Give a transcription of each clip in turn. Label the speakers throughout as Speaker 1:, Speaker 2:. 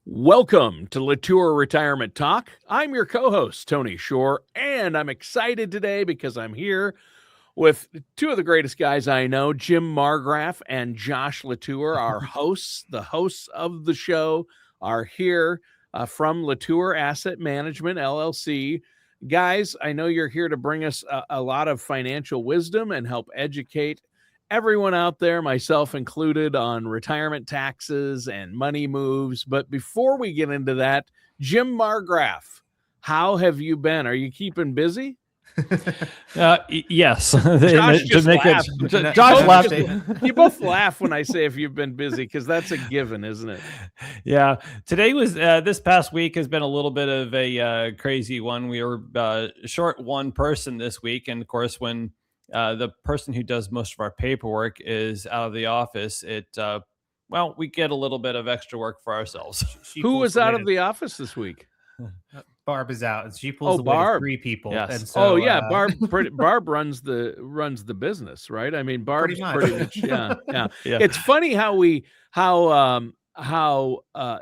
Speaker 1: Welcome to LaTour Retirement Talk. I'm your co-host, Tony Shore, and I'm excited today because I'm here with two of the greatest guys I know, Jim Margraf and Josh LaTour, our hosts. The hosts of the show are here from LaTour Asset Management, LLC. Guys, I know you're here to bring us a lot of financial wisdom and help educate everyone out there, myself included, on retirement taxes and money moves. But before we get into that, Jim Margraf, how have you been? Are you keeping busy?
Speaker 2: Yes.
Speaker 1: Josh just laughed.
Speaker 2: Josh laughed.
Speaker 1: You both laugh when I say if you've been busy, because that's a given, isn't it?
Speaker 2: Yeah. Today was this past week has been a little bit of a crazy one. We were short one person this week, and of course, when the person who does most of our paperwork is out of the office, we get a little bit of extra work for ourselves.
Speaker 1: Who was out of the office this week?
Speaker 3: Barb is out, and she pulls the weight of three people.
Speaker 2: Yes.
Speaker 3: And so,
Speaker 1: Barb runs the business, right? I mean, Barb's
Speaker 3: pretty much.
Speaker 1: yeah.
Speaker 2: Yeah.
Speaker 1: It's funny how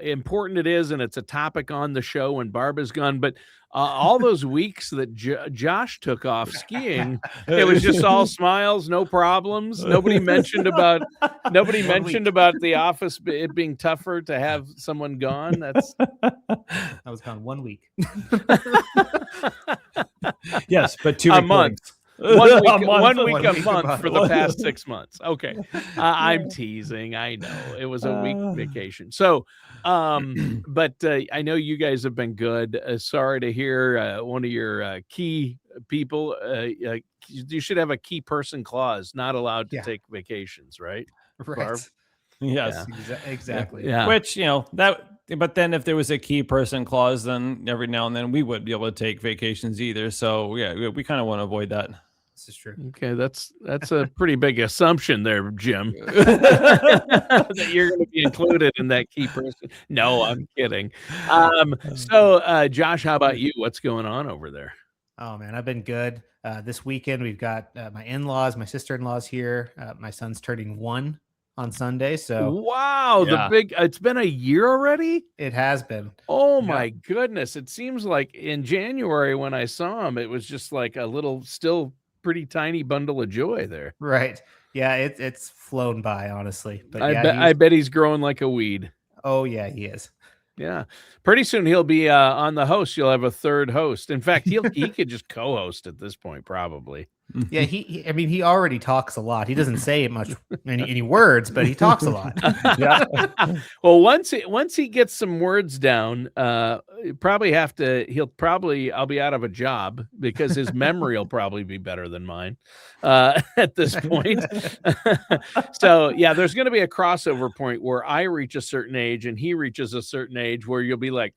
Speaker 1: important it is, and it's a topic on the show when Barb is gone. But all those weeks that Josh took off skiing, it was just all smiles, no problems. Nobody mentioned about the office it being tougher to have someone gone.
Speaker 3: I was gone 1 week.
Speaker 2: Yes, but 2
Speaker 1: a
Speaker 2: recordings.
Speaker 1: month. One week a month for the past 6 months. Okay. I'm teasing. I know it was a week vacation. So, but I know you guys have been good. Sorry to hear one of your key people. You should have a key person clause, not allowed to take vacations, right?
Speaker 3: Right.
Speaker 1: Barb?
Speaker 2: Yes.
Speaker 3: Yeah. Exactly.
Speaker 1: Yeah.
Speaker 2: Which, but then if there was a key person clause, then every now and then we would be able to take vacations either. So yeah, we kind of want to avoid that.
Speaker 3: This is true.
Speaker 1: Okay, that's a pretty big assumption there, Jim, that you're going to be included in that key person. No, I'm kidding. So, Josh, how about you? What's going on over there?
Speaker 3: Oh man, I've been good. This weekend we've got my in-laws, my sister-in-laws here. My son's turning 1 on Sunday. So
Speaker 1: wow,
Speaker 2: Yeah.
Speaker 1: It's been a year already.
Speaker 3: it has been.
Speaker 1: Oh my goodness. It seems like in January when I saw him, it was just like a little still pretty tiny bundle of joy there.
Speaker 3: Right. Yeah, it's flown by, honestly. But
Speaker 1: I bet he's growing like a weed.
Speaker 3: Oh yeah, he is.
Speaker 1: Yeah. Pretty soon he'll be on the host. You'll have a third host. In fact, he could just co-host at this point, probably.
Speaker 3: Yeah, he already talks a lot. He doesn't say much any words, but he talks a lot.
Speaker 2: Yeah.
Speaker 1: Well, once he gets some words down, I'll be out of a job because his memory will probably be better than mine at this point. So yeah, there's going to be a crossover point where I reach a certain age and he reaches a certain age where you'll be like,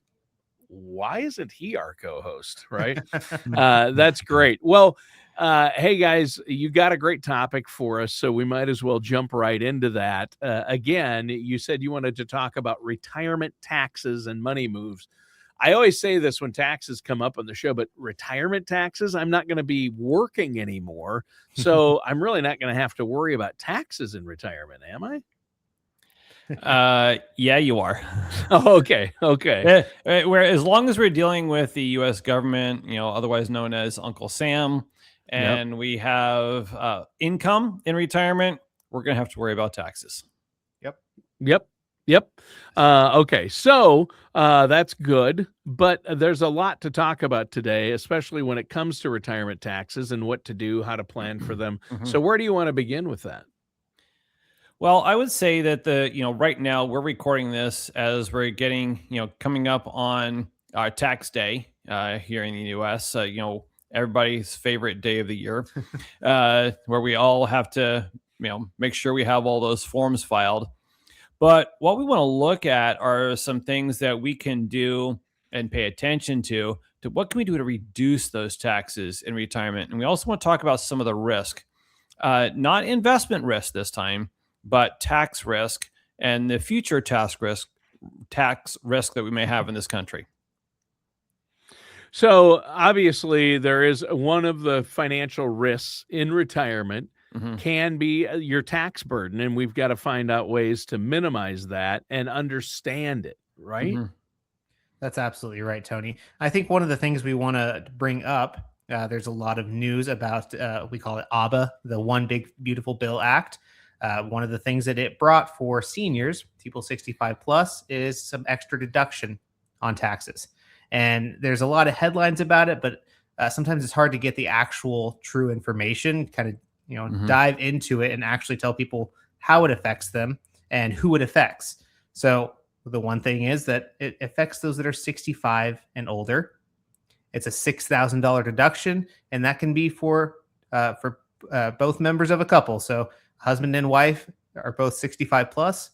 Speaker 1: why isn't he our co-host? Right. That's great. Well, hey guys, you got a great topic for us, so we might as well jump right into that. Again, you said you wanted to talk about retirement taxes and money moves. I always say this when taxes come up on the show, but retirement taxes, I'm not going to be working anymore, so I'm really not going to have to worry about taxes in retirement, am I?
Speaker 2: Yeah, you are.
Speaker 1: Oh, okay.
Speaker 2: Where as long as we're dealing with the U.S. government, otherwise known as Uncle Sam, and we have income in retirement, we're going to have to worry about taxes.
Speaker 1: Yep. Okay. So that's good, but there's a lot to talk about today, especially when it comes to retirement taxes and what to do, how to plan for them. So where do you want to begin with that?
Speaker 2: Well, I would say that right now we're recording this as we're getting, coming up on our tax day here in the U.S., everybody's favorite day of the year, where we all have to, make sure we have all those forms filed. But what we want to look at are some things that we can do and pay attention to what can we do to reduce those taxes in retirement. And we also want to talk about some of the risk, not investment risk this time, but tax risk and the future tax risk that we may have in this country.
Speaker 1: So obviously there is one of the financial risks in retirement can be your tax burden, and we've got to find out ways to minimize that and understand it. right?
Speaker 3: That's absolutely right, Tony. I think one of the things we want to bring up, there's a lot of news about, we call it ABBA, the One Big Beautiful Bill Act. One of the things that it brought for seniors, people 65 plus, is some extra deduction on taxes. And there's a lot of headlines about it, but sometimes it's hard to get the actual true information, kind of, dive into it and actually tell people how it affects them and who it affects. So the one thing is that it affects those that are 65 and older. It's a $6,000 deduction, and that can be for both members of a couple. So husband and wife are both 65 plus.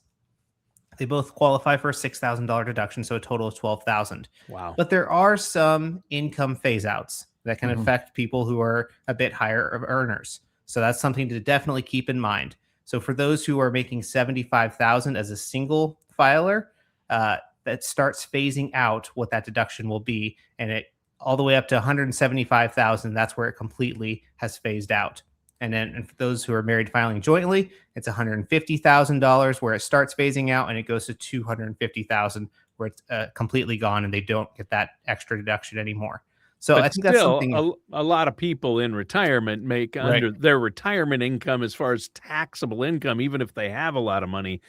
Speaker 3: They both qualify for a $6,000 deduction, so a total of $12,000.
Speaker 1: Wow.
Speaker 3: But there are some income phase outs that can affect people who are a bit higher of earners. So that's something to definitely keep in mind. So for those who are making $75,000 as a single filer, that starts phasing out what that deduction will be, and it all the way up to $175,000. That's where it completely has phased out. And then for those who are married filing jointly, it's $150,000 where it starts phasing out, and it goes to $250,000 where it's completely gone, and they don't get that extra deduction anymore. So
Speaker 1: But
Speaker 3: I think that's
Speaker 1: still,
Speaker 3: something.
Speaker 1: a lot of people in retirement make under their retirement income, as far as taxable income, even if they have a lot of money,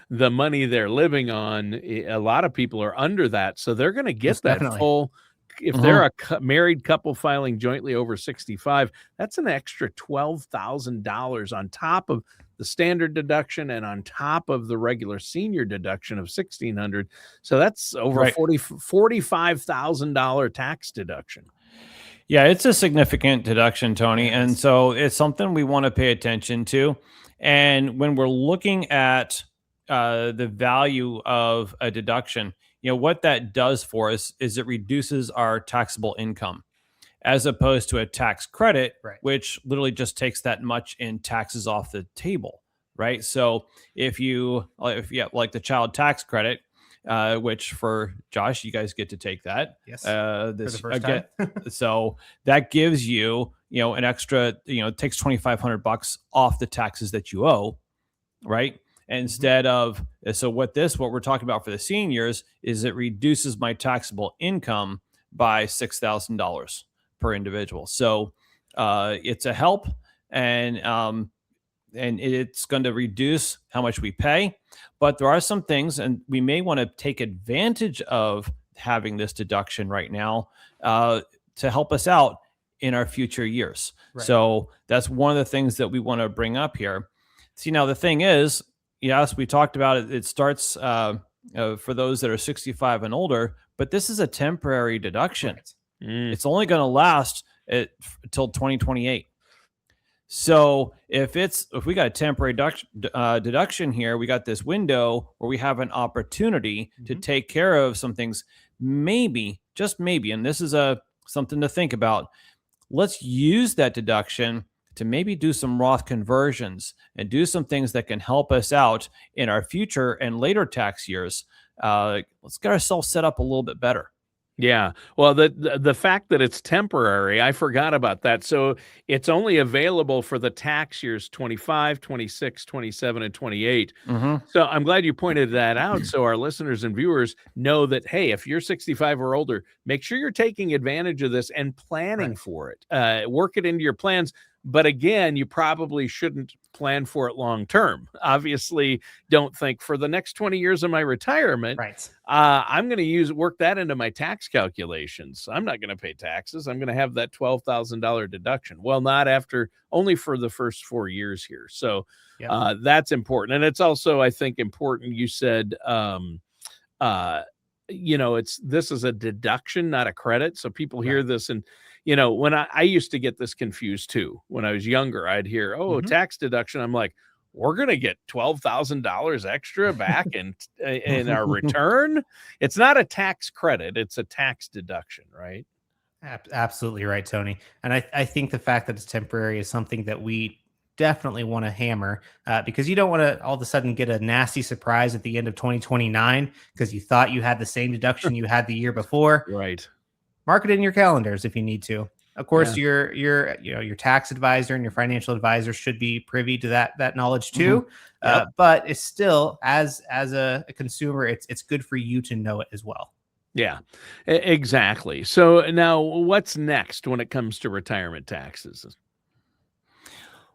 Speaker 1: the money they're living on, a lot of people are under that. So they're going to get
Speaker 3: Most
Speaker 1: that
Speaker 3: definitely.
Speaker 1: full. If they're a married couple filing jointly over 65, that's an extra $12,000 on top of the standard deduction and on top of the regular senior deduction of $1,600. So that's over $45,000 tax deduction.
Speaker 2: Yeah, it's a significant deduction, Tony. And so it's something we want to pay attention to. And when we're looking at the value of a deduction, what that does for us is it reduces our taxable income, as opposed to a tax credit, which literally just takes that much in taxes off the table, right? So if you have like the child tax credit, which for Josh, you guys get to take that.
Speaker 3: Yes.
Speaker 2: For
Speaker 3: the first time.
Speaker 2: So that gives you, an extra, it takes $2,500 off the taxes that you owe, right? Instead of, so what we're talking about for the seniors is it reduces my taxable income by $6,000 per individual. So it's a help, and it's going to reduce how much we pay. But there are some things, and we may want to take advantage of having this deduction right now to help us out in our future years. So that's one of the things that we want to bring up here. See, now the thing is, yes, we talked about it. It starts for those that are 65 and older, but this is a temporary deduction. It's only going to last until 2028. So if we got a temporary deduction here, we got this window where we have an opportunity to take care of some things. Maybe, just maybe, and this is something to think about. Let's use that deduction to maybe do some Roth conversions and do some things that can help us out in our future and later tax years. Let's get ourselves set up a little bit better.
Speaker 1: Yeah. Well, the fact that it's temporary, I forgot about that. So it's only available for the tax years 25, 26, 27, and 28. So I'm glad you pointed that out, so our listeners and viewers know that, hey, if you're 65 or older, make sure you're taking advantage of this and planning for it. Work it into your plans. But again, you probably shouldn't plan for it long term. Obviously, don't think for the next 20 years of my retirement, I'm going to work that into my tax calculations. I'm not going to pay taxes. I'm going to have that $12,000 deduction. Well, not only for the first 4 years here. So that's important. And it's also, I think, important. You said, this is a deduction, not a credit. So people hear this, and when I used to get this confused too. When I was younger, I'd hear, tax deduction. I'm like, we're going to get $12,000 extra back in our return. It's not a tax credit. It's a tax deduction, right?
Speaker 3: Absolutely right, Tony. And I think the fact that it's temporary is something that we definitely want to hammer because you don't want to all of a sudden get a nasty surprise at the end of 2029 because you thought you had the same deduction you had the year before.
Speaker 1: Right.
Speaker 3: Mark it in your calendars if you need to. Of course, your tax advisor and your financial advisor should be privy to that knowledge too. But it's still, as a consumer, it's good for you to know it as well.
Speaker 1: Yeah, exactly. So now what's next when it comes to retirement taxes?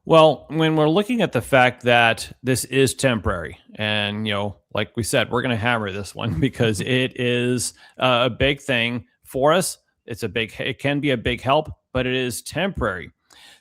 Speaker 2: Well, when we're looking at the fact that this is temporary, and like we said, we're going to hammer this one because it is a big thing for us. It can be a big help, but it is temporary.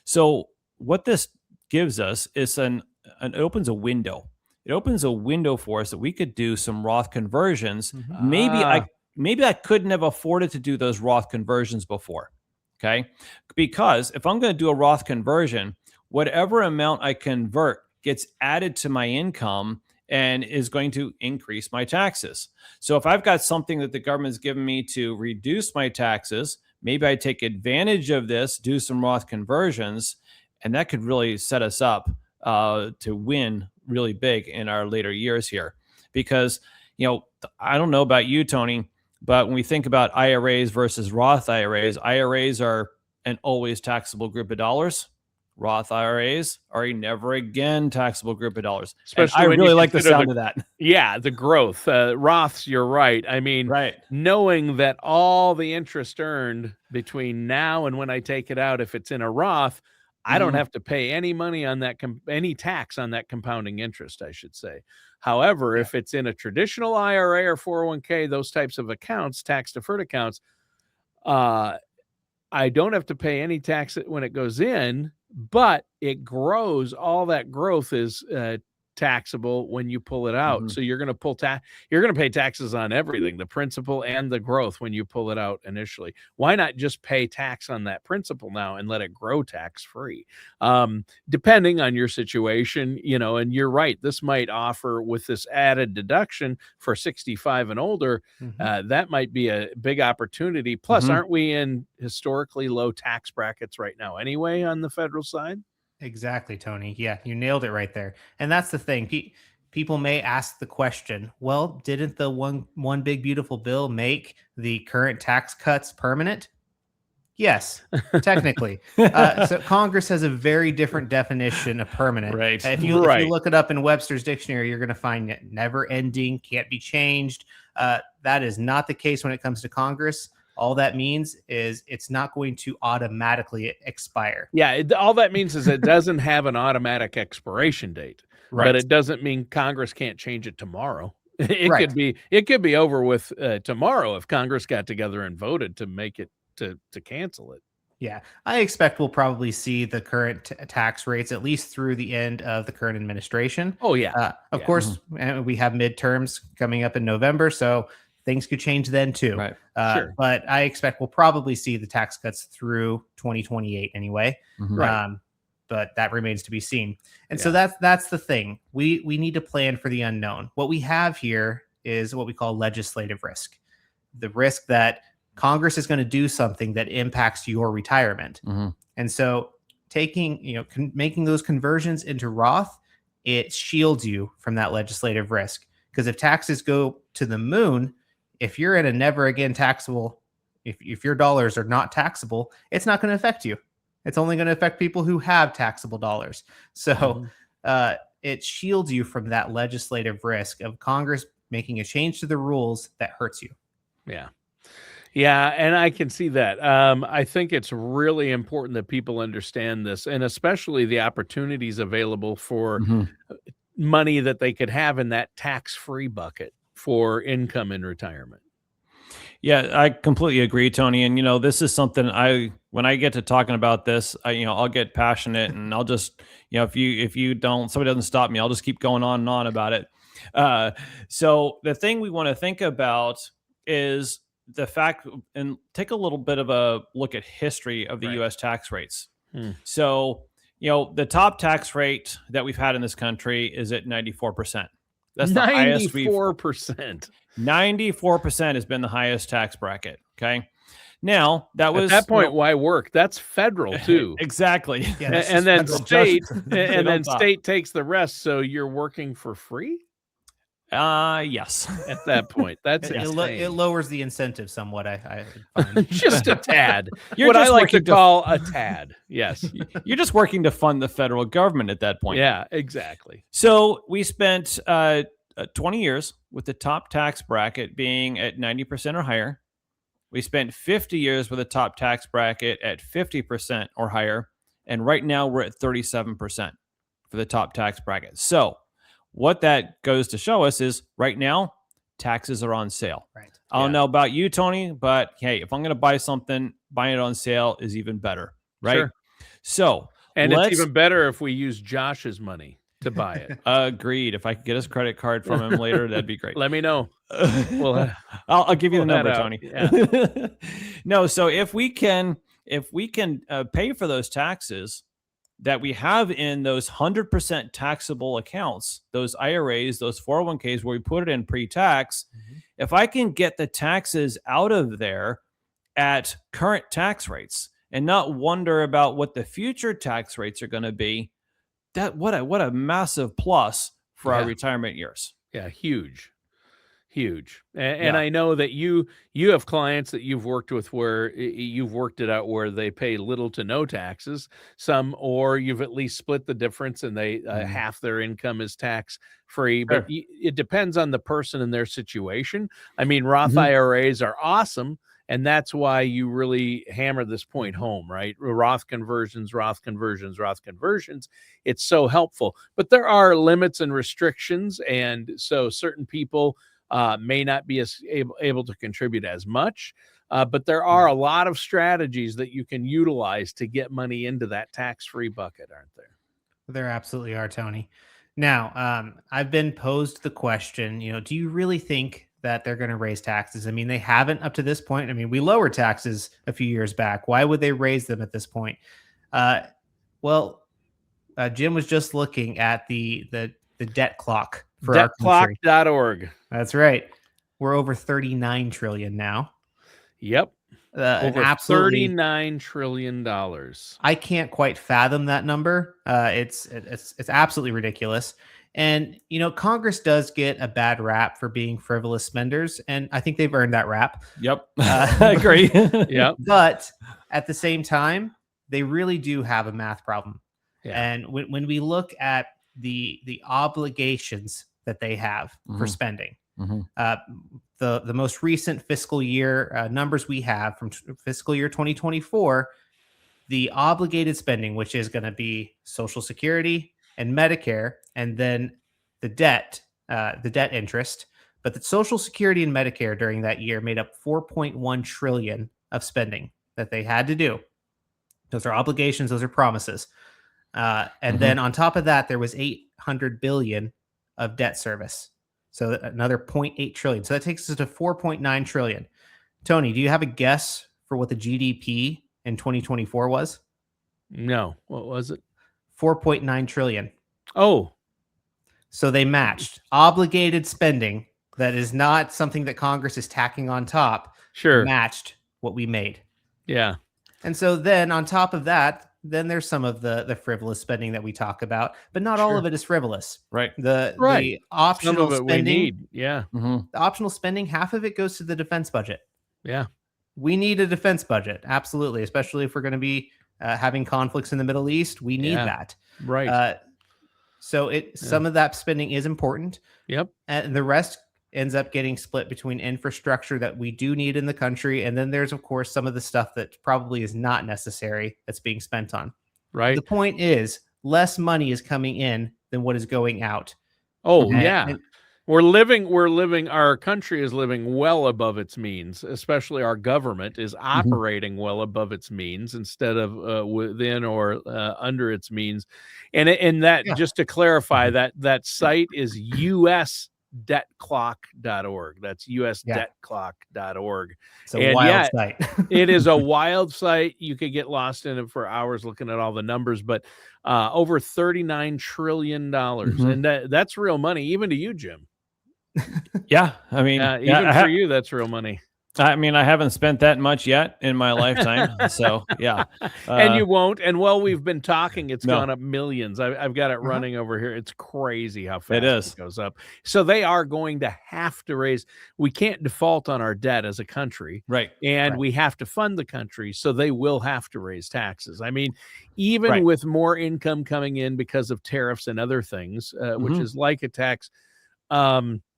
Speaker 2: So what this gives us is it opens a window. It opens a window for us that we could do some Roth conversions. Maybe I couldn't have afforded to do those Roth conversions before. Okay, because if I'm going to do a Roth conversion, whatever amount I convert gets added to my income and is going to increase my taxes. So if I've got something that the government has given me to reduce my taxes, maybe I take advantage of this, do some Roth conversions, and that could really set us up to win really big in our later years here. Because, I don't know about you, Tony, but when we think about IRAs versus Roth IRAs are an always taxable group of dollars. Roth IRAs are a never again taxable group of dollars.
Speaker 1: Especially
Speaker 2: and I really like the sound of that.
Speaker 1: Yeah, the growth. Roths, you're right. I mean, knowing that all the interest earned between now and when I take it out, if it's in a Roth, I don't have to pay any money on that, any tax on that compounding interest, I should say. However, if it's in a traditional IRA or 401k, those types of accounts, tax-deferred accounts, I don't have to pay any tax when it goes in, but it grows. All that growth is taxable when you pull it out. So you're going to you're going to pay taxes on everything, the principal and the growth when you pull it out initially. Why not just pay tax on that principal now and let it grow tax-free? Depending on your situation, and you're right, this might offer with this added deduction for 65 and older, that might be a big opportunity. Plus, aren't we in historically low tax brackets right now anyway on the federal side?
Speaker 3: Exactly, Tony. Yeah, you nailed it right there. And that's the thing. People may ask the question, well, didn't the one big beautiful bill make the current tax cuts permanent? Yes, technically. So Congress has a very different definition of permanent.
Speaker 2: Right.
Speaker 3: If you look it up in Webster's dictionary, you're going to find it never ending, can't be changed. That is not the case when it comes to Congress. All that means is it's not going to automatically expire.
Speaker 1: Yeah, all that means is it doesn't have an automatic expiration date, but it doesn't mean Congress can't change it tomorrow. It could be over with tomorrow if Congress got together and voted to make it to cancel it.
Speaker 3: Yeah, I expect we'll probably see the current tax rates at least through the end of the current administration.
Speaker 1: Oh yeah,
Speaker 3: of course, and we have midterms coming up in November, so things could change then too.
Speaker 2: Right.
Speaker 1: Sure.
Speaker 3: But I expect we'll probably see the tax cuts through 2028 anyway. But that remains to be seen. And so that's the thing. We need to plan for the unknown. What we have here is what we call legislative risk. The risk that Congress is going to do something that impacts your retirement. And so making those conversions into Roth, it shields you from that legislative risk. Because if taxes go to the moon, if you're in a never again taxable, if your dollars are not taxable, it's not going to affect you. It's only going to affect people who have taxable dollars. So it shields you from that legislative risk of Congress making a change to the rules that hurts you.
Speaker 1: Yeah. Yeah, and I can see that. I think it's really important that people understand this, and especially the opportunities available for money that they could have in that tax-free bucket for income in retirement.
Speaker 2: Yeah, I completely agree, Tony. And this is something when I get to talking about this, I'll get passionate, and I'll just, if somebody doesn't stop me, I'll just keep going on and on about it. So the thing we want to think about is the fact, and take a little bit of a look at history of the U.S. tax rates. So, the top tax rate that we've had in this country is at 94%. That's the
Speaker 1: 94%.
Speaker 2: 94% has been the highest tax bracket. Okay. Now that was
Speaker 1: at that point, why work? That's federal too.
Speaker 2: Exactly.
Speaker 3: Yeah,
Speaker 1: and then state takes the rest. So you're working for free.
Speaker 2: Yes.
Speaker 1: at that point. That's
Speaker 3: It
Speaker 1: insane.
Speaker 3: lowers the incentive somewhat. I find.
Speaker 1: Just a tad.
Speaker 2: You're
Speaker 1: What I
Speaker 2: just
Speaker 1: like to
Speaker 2: working to
Speaker 1: call a tad. Yes.
Speaker 2: You're just working to fund the federal government at that point.
Speaker 1: Yeah, exactly.
Speaker 2: So we spent 20 years with the top tax bracket being at 90% or higher. We spent 50 years with a top tax bracket at 50% or higher. And right now we're at 37% for the top tax bracket. So what that goes to show us is right now, taxes are on sale.
Speaker 3: Right.
Speaker 2: I don't know about you, Tony, but hey, if I'm going to buy something, buying it on sale is even better. Right.
Speaker 1: Sure.
Speaker 2: So,
Speaker 1: and it's even better if we use Josh's money to buy it.
Speaker 2: Agreed. If I could get his credit card from him later, that'd be great.
Speaker 1: Let me know.
Speaker 2: I'll give you the number,
Speaker 1: that
Speaker 2: Tony.
Speaker 1: Yeah.
Speaker 2: No, so if we can pay for those taxes that we have in those 100% taxable accounts, those IRAs, those 401ks where we put it in pre-tax, if I can get the taxes out of there at current tax rates and not wonder about what the future tax rates are going to be, that what a massive plus for our retirement years.
Speaker 1: Yeah, huge. And I know that you have clients that you've worked with where you've worked it out where they pay little to no taxes, some, or you've at least split the difference and they half their income is tax free. But it depends on the person and their situation. I mean, Roth IRAs are awesome. And that's why you really hammer this point home, right? Roth conversions. It's so helpful. But there are limits and restrictions. And so certain people may not be as able to contribute as much. But there are a lot of strategies that you can utilize to get money into that tax-free bucket, aren't there?
Speaker 3: There absolutely are, Tony. Now, I've been posed the question, do you really think that they're going to raise taxes? I mean, they haven't up to this point. I mean, we lowered taxes a few years back. Why would they raise them at this point? Jim was just looking at the debt clock for
Speaker 1: Debtclock.org.
Speaker 3: That's right. We're over 39 trillion now.
Speaker 1: Yep. Over
Speaker 3: absolutely
Speaker 1: $39 trillion.
Speaker 3: I can't quite fathom that number. It's absolutely ridiculous. And, Congress does get a bad rap for being frivolous spenders, and I think they've earned that rap.
Speaker 2: Yep. I agree.
Speaker 1: Yep.
Speaker 3: But at the same time, they really do have a math problem. Yeah. And when we look at the obligations that they have for spending, the most recent fiscal year numbers we have from fiscal year 2024, the obligated spending, which is going to be Social Security and Medicare, and then the debt interest. But the Social Security and Medicare during that year made up 4.1 trillion of spending that they had to do. Those are obligations. Those are promises. And then on top of that, there was 800 billion of debt service. So another 0.8 trillion. So that takes us to 4.9 trillion. Tony, do you have a guess for what the GDP in 2024 was?
Speaker 1: No. What was it?
Speaker 3: 4.9 trillion.
Speaker 1: Oh.
Speaker 3: So they matched obligated spending that is not something that Congress is tacking on top.
Speaker 1: Sure.
Speaker 3: Matched what we made.
Speaker 1: Yeah.
Speaker 3: And so then on top of that, then there's some of the frivolous spending that we talk about, but not all of it is frivolous.
Speaker 2: Right.
Speaker 3: The optional spending.
Speaker 1: We need. Yeah.
Speaker 3: The optional spending, half of it goes to the defense budget.
Speaker 1: Yeah.
Speaker 3: We need a defense budget. Absolutely. Especially if we're going to be having conflicts in the Middle East. We need that.
Speaker 1: Right.
Speaker 3: So some of that spending is important.
Speaker 1: Yep.
Speaker 3: And the rest ends up getting split between infrastructure that we do need in the country. And then there's, of course, some of the stuff that probably is not necessary that's being spent on.
Speaker 1: Right.
Speaker 3: The point is less money is coming in than what is going out.
Speaker 1: Oh, yeah. Our country is living well above its means, especially our government is operating well above its means instead of within or under its means. And that, just to clarify, that site is usdebtclock.org. That's usdebtclock.org.
Speaker 3: It's a wild site.
Speaker 1: It is a wild site. You could get lost in it for hours looking at all the numbers, but over $39 trillion. And that's real money, even to you, Jim.
Speaker 2: Yeah. I mean,
Speaker 1: even for you, that's real money.
Speaker 2: I mean, I haven't spent that much yet in my lifetime. So yeah.
Speaker 1: And you won't. And while we've been talking, it's
Speaker 2: No.
Speaker 1: gone up millions. I've got it
Speaker 3: Uh-huh.
Speaker 1: running over here. It's crazy how
Speaker 2: It
Speaker 1: fast
Speaker 2: is.
Speaker 1: it goes up. So they are going to have to raise. We can't default on our debt as a country,
Speaker 2: Right.
Speaker 1: and
Speaker 3: Right.
Speaker 1: we have to fund the country. So they will have to raise taxes. I mean, even
Speaker 2: Right.
Speaker 1: with more income coming in because of tariffs and other things, which
Speaker 2: Mhm.
Speaker 1: is like a tax,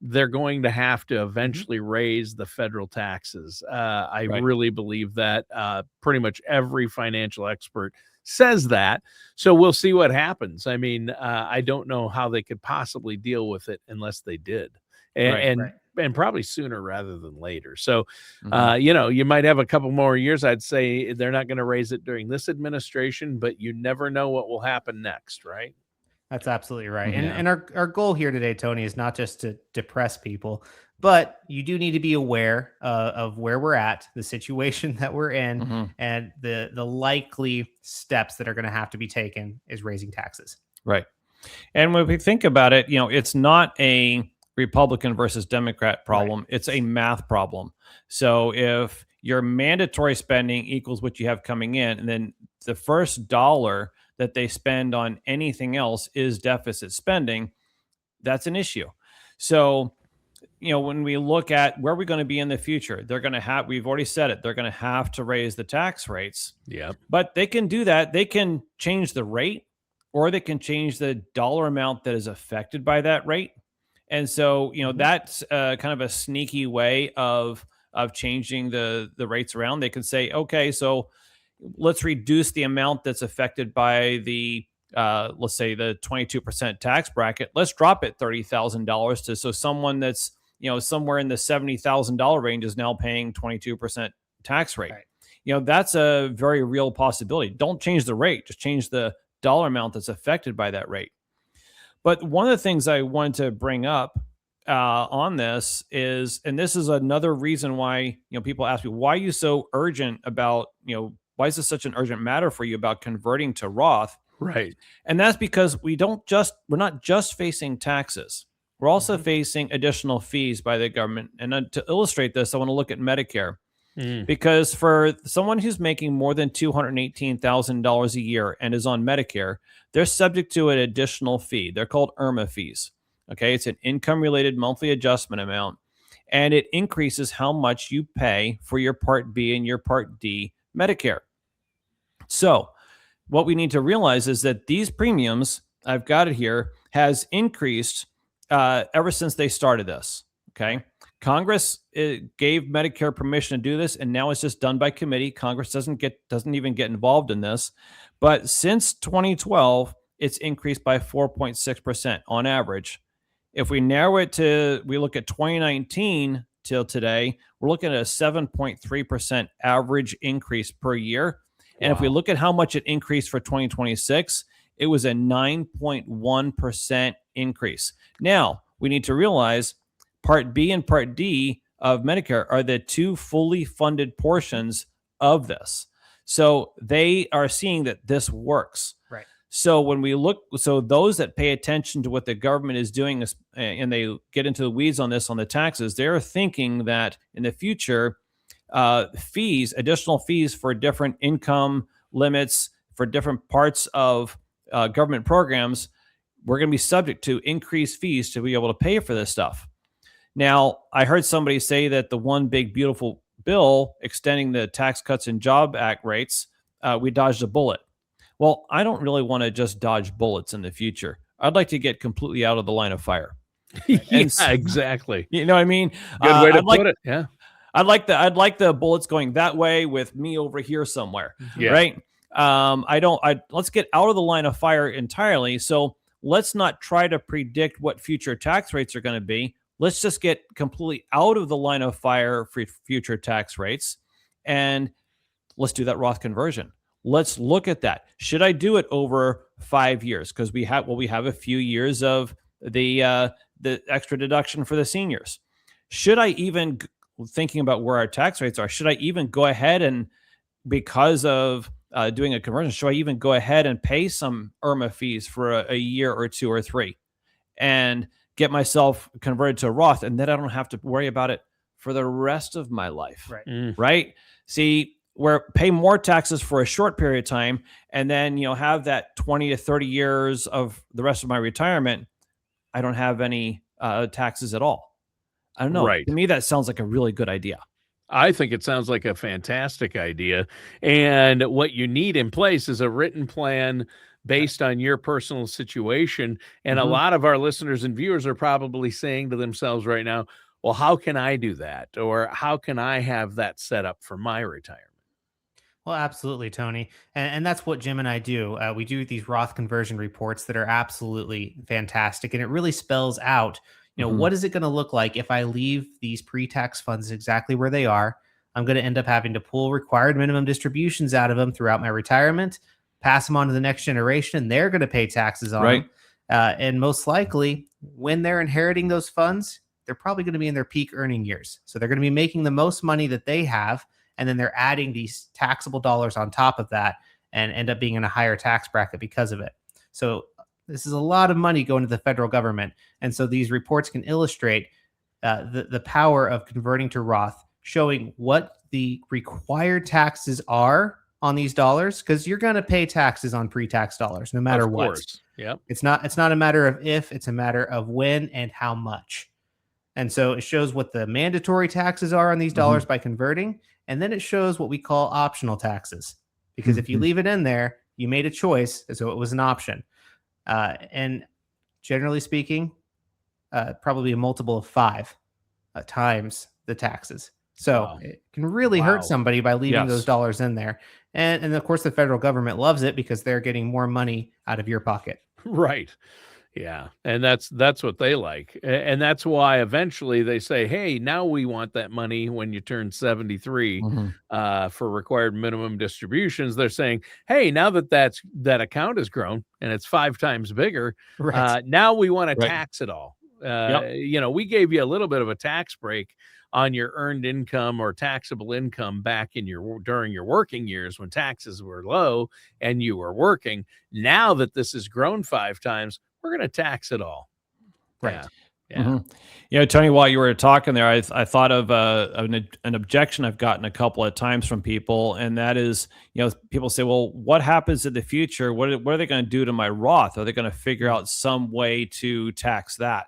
Speaker 1: they're going to have to eventually raise the federal taxes. I
Speaker 2: Right.
Speaker 1: really believe that. Pretty much every financial expert says that. So we'll see what happens. I mean, I don't know how they could possibly deal with it unless they did, and
Speaker 2: Right.
Speaker 1: and,
Speaker 3: Right.
Speaker 1: and probably sooner rather than later. So,
Speaker 2: Mhm.
Speaker 1: you might have a couple more years. I'd say they're not going to raise it during this administration, but you never know what will happen next, right?
Speaker 3: That's absolutely right. And
Speaker 2: Mhm.
Speaker 1: Yeah.
Speaker 3: and our goal here today, Tony, is not just to depress people, but you do need to be aware of where we're at, the situation that we're in,
Speaker 2: Mhm.
Speaker 3: and the likely steps that are going to have to be taken is raising taxes.
Speaker 2: Right. And when we think about it, it's not a Republican versus Democrat
Speaker 3: Right.
Speaker 2: problem. It's a math problem. So if your mandatory spending equals what you have coming in, and then the first dollar that they spend on anything else is deficit spending, that's an issue. So, when we look at where we're going to be in the future, we've already said it, they're going to have to raise the tax rates.
Speaker 1: Yeah.
Speaker 2: But they can do that. They can change the rate, or they can change the dollar amount that is affected by that rate. And so, that's kind of a sneaky way of changing the rates around. They can say, okay, so let's reduce the amount that's affected by the let's say the 22% tax bracket. Let's drop it $30,000 to so someone that's somewhere in the $70,000 range is now paying 22% tax rate.
Speaker 3: Right.
Speaker 2: That's a very real possibility. Don't change the rate, just change the dollar amount that's affected by that rate. But one of the things I wanted to bring up on this is, and this is another reason why people ask me, why are you so urgent about why is this such an urgent matter for you about converting to Roth?
Speaker 1: Right.
Speaker 2: And that's because we're not just facing taxes. We're also
Speaker 3: Mhm.
Speaker 2: facing additional fees by the government. And to illustrate this, I want to look at Medicare.
Speaker 1: Mm.
Speaker 2: Because for someone who's making more than $218,000 a year and is on Medicare, they're subject to an additional fee. They're called IRMAA fees. Okay, it's an income related monthly adjustment amount, and it increases how much you pay for your Part B and your Part D Medicare. So, what we need to realize is that these premiums, I've got it here, has increased ever since they started this. Okay. Congress gave Medicare permission to do this, and now it's just done by committee. Congress doesn't even get involved in this. But since 2012, it's increased by 4.6% on average. If we narrow it we look at 2019 till today, we're looking at a 7.3% average increase per year. And if we
Speaker 1: Wow.
Speaker 2: look at how much it increased for 2026, it was a 9.1% increase. Now, we need to realize Part B and Part D of Medicare are the two fully funded portions of this. So they are seeing that this works.
Speaker 3: Right.
Speaker 2: So when we look, so those that pay attention to what the government is doing and they get into the weeds on this on the taxes, they're thinking that in the future, additional fees for different income limits for different parts of government programs, we're going to be subject to increased fees to be able to pay for this stuff. Now, I heard somebody say that the one big beautiful bill extending the Tax Cuts and Job Act rates, we dodged a bullet. Well, I don't really want to just dodge bullets in the future. I'd like to get completely out of the line of fire.
Speaker 1: Yeah,
Speaker 2: And
Speaker 1: exactly.
Speaker 2: you know what I mean?
Speaker 1: Good way to
Speaker 2: I'd like
Speaker 1: put it. Yeah.
Speaker 2: I'd like the bullets going that way with me over here somewhere,
Speaker 1: Yeah.
Speaker 2: right? Let's get out of the line of fire entirely. So let's not try to predict what future tax rates are going to be. Let's just get completely out of the line of fire for future tax rates, and let's do that Roth conversion. Let's look at that. Should I do it over 5 years? Because we have a few years of the extra deduction for the seniors. Should I even, thinking about where our tax rates are, should I even go ahead and, because of doing a conversion, should I even go ahead and pay some IRMAA fees for a year or two or three and get myself converted to Roth, and then I don't have to worry about it for the rest of my life.
Speaker 3: Right.
Speaker 2: Right. See, where pay more taxes for a short period of time and then, have that 20 to 30 years of the rest of my retirement, I don't have any taxes at all. I don't know.
Speaker 1: Right.
Speaker 2: To me, that sounds like a really good idea.
Speaker 1: I think it sounds like a fantastic idea. And what you need in place is a written plan based on your personal situation. And a lot of our listeners and viewers are probably saying to themselves right now, well, how can I do that? Or how can I have that set up for my retirement?
Speaker 3: Well, absolutely, Tony. And that's what Jim and I do. We do these Roth conversion reports that are absolutely fantastic. And it really spells out, what is it going to look like if I leave these pre-tax funds exactly where they are? I'm going to end up having to pull required minimum distributions out of them throughout my retirement, pass them on to the next generation, and they're going to pay taxes on them. And most likely, when they're inheriting those funds, they're probably going to be in their peak earning years. So they're going to be making the most money that they have. And then they're adding these taxable dollars on top of that and end up being in a higher tax bracket because of it. So this is a lot of money going to the federal government. And so these reports can illustrate the power of converting to Roth, showing what the required taxes are on these dollars, because you're going to pay taxes on pre-tax dollars no matter what.
Speaker 1: Yep.
Speaker 3: It's not a matter of if, it's a matter of when and how much. And so it shows what the mandatory taxes are on these dollars by converting. And then it shows what we call optional taxes, because if you leave it in there, you made a choice. So it was an option. And generally speaking, probably a multiple of 5 times the taxes. So it can really hurt somebody by leaving those dollars in there. And of course, the federal government loves it because they're getting more money out of your pocket.
Speaker 1: Right. Yeah. And that's what they like. And that's why eventually they say, hey, now we want that money when you turn 73 for required minimum distributions. They're saying, hey, now that account has grown and it's 5 times bigger, now we want to tax it all. We gave you a little bit of a tax break on your earned income or taxable income back in during your working years when taxes were low and you were working. Now that this has grown 5 times, we're going to tax it all.
Speaker 3: Right.
Speaker 1: Yeah.
Speaker 2: Tony, while you were talking there, I thought of an objection I've gotten a couple of times from people. And that is, people say, well, what happens in the future? What are they going to do to my Roth? Are they going to figure out some way to tax that?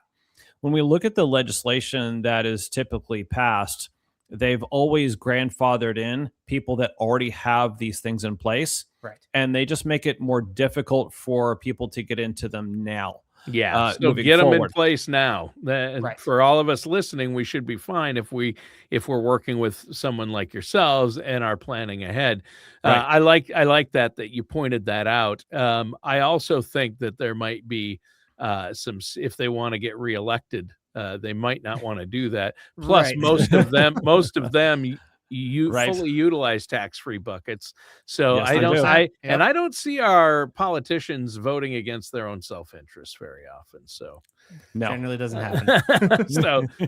Speaker 2: When we look at the legislation that is typically passed, they've always grandfathered in people that already have these things in place.
Speaker 3: Right.
Speaker 2: And they just make it more difficult for people to get into them now.
Speaker 1: Yeah. So get them in place now. For all of us listening, we should be fine if we're working with someone like yourselves and are planning ahead. I like that you pointed that out. I also think that there might be some, if they want to get reelected, they might not want to do that. Plus, most of them fully utilize tax-free buckets. So
Speaker 2: yes,
Speaker 1: I don't see our politicians voting against their own self-interest very often. So
Speaker 3: generally doesn't happen.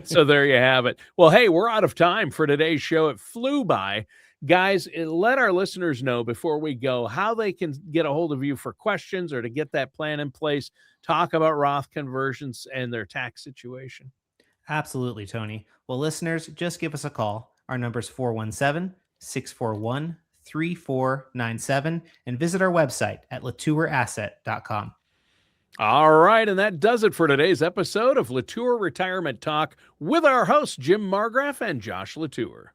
Speaker 1: so there you have it. Well, hey, we're out of time for today's show. It flew by. Guys, let our listeners know before we go how they can get a hold of you for questions or to get that plan in place, talk about Roth conversions and their tax situation.
Speaker 3: Absolutely, Tony. Well, listeners, just give us a call. Our number is 417-641-3497 and visit our website at LaTourAsset.com.
Speaker 1: All right, and that does it for today's episode of LaTour Retirement Talk with our hosts, Jim Margraf and Josh LaTour.